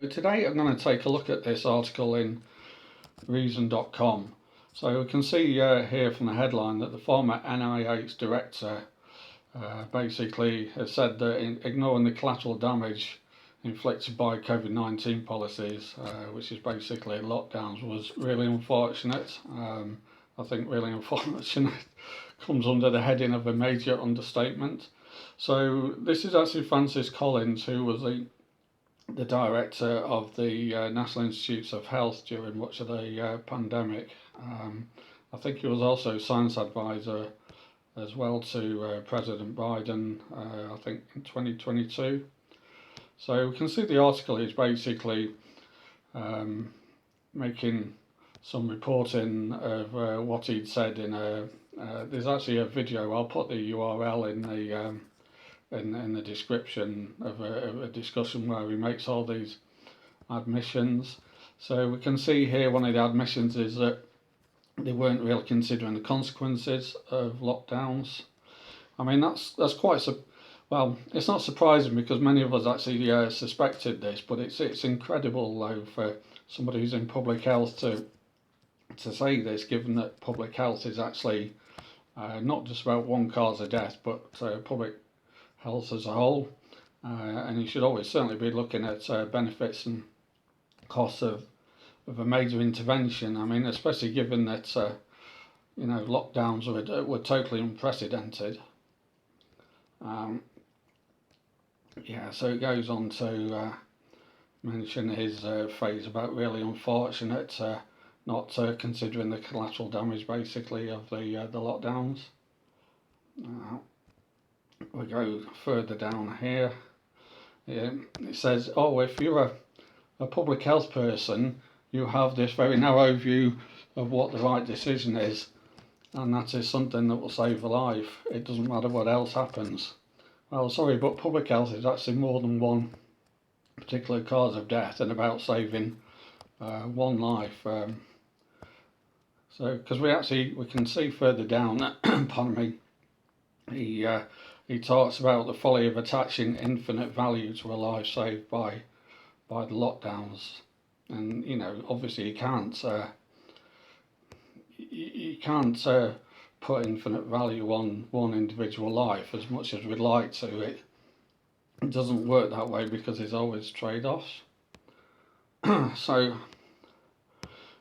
Today I'm going to take a look at this article in reason.com. So we can see here from the headline that the former NIH director basically has said that ignoring the collateral damage inflicted by COVID-19 policies, which is basically lockdowns, was really unfortunate. I think really unfortunate comes under the heading of a major understatement. So this is actually Francis Collins, who was the director of the National Institutes of Health during much of the pandemic. I think he was also science advisor as well to President Biden, I think in 2022. So we can see the article is basically making some reporting of what he'd said in there's actually a video. I'll put the URL in the description of a discussion where he makes all these admissions. So we can see here one of the admissions is that they weren't really considering the consequences of lockdowns. I mean, that's quite well, it's not surprising because many of us actually suspected this, but it's incredible though for somebody who's in public health to say this, given that public health is actually not just about one cause of death, but public health as a whole, and you should always certainly be looking at benefits and costs of a major intervention. I mean, especially given that lockdowns were totally unprecedented. So it goes on to mention his phrase about really unfortunate, not considering the collateral damage basically of the lockdowns. We go further down here. It says, if you're a public health person, you have this very narrow view of what the right decision is, and that is something that will save a life. It doesn't matter what else happens. Well, sorry, but public health is actually more than one particular cause of death and about saving one life. Because we can see further down, pardon me, he talks about the folly of attaching infinite value to a life saved by the lockdowns, and obviously you can't put infinite value on one individual life as much as we'd like to. It doesn't work that way because there's always trade-offs. So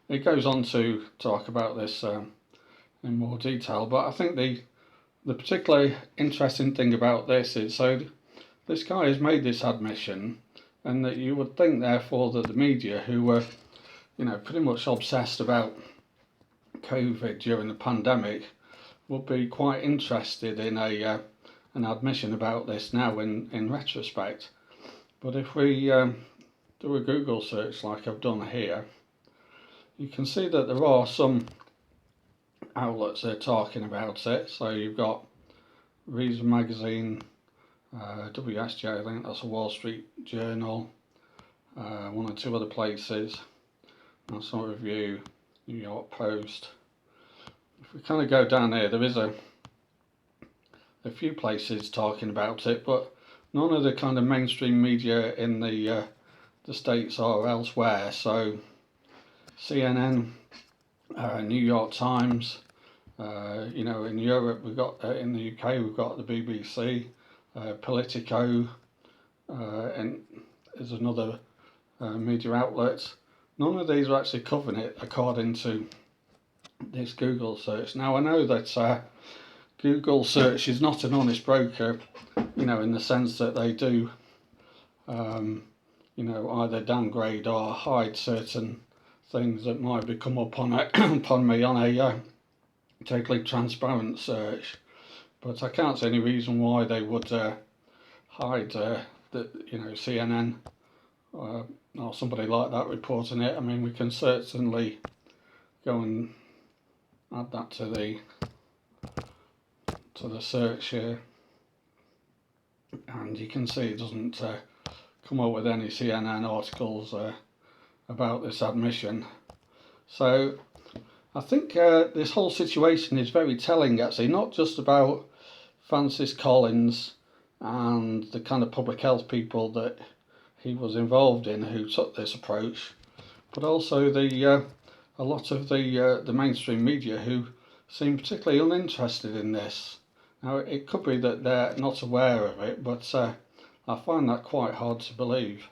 it goes on to talk about this in more detail, but I think the particularly interesting thing about this is, so this guy has made this admission, and that you would think therefore that the media, who were pretty much obsessed about COVID during the pandemic, would be quite interested in an admission about this now in retrospect. But if we do a Google search like I've done here, you can see that there are some outlets that are talking about it. So you've got Reason Magazine, WSJ, I think that's a Wall Street Journal, one or two other places, National Review, New York Post. If we kind of go down here, there is a few places talking about it, but none of the kind of mainstream media in the States or elsewhere. So CNN, New York Times, in Europe we've got, in the UK we've got the BBC, Politico, and there's another media outlet. None of these are actually covering it according to this Google search. Now I know that Google search is not an honest broker, in the sense that they do, either downgrade or hide certain things that might be come up on upon me on a totally transparent search. But I can't see any reason why they would hide CNN or somebody like that reporting it. I mean, we can certainly go and add that to the search here, and you can see it doesn't come up with any CNN articles about this admission. So I think this whole situation is very telling, actually, not just about Francis Collins and the kind of public health people that he was involved in who took this approach, but also a lot of the mainstream media who seem particularly uninterested in this. Now, it could be that they're not aware of it, but I find that quite hard to believe.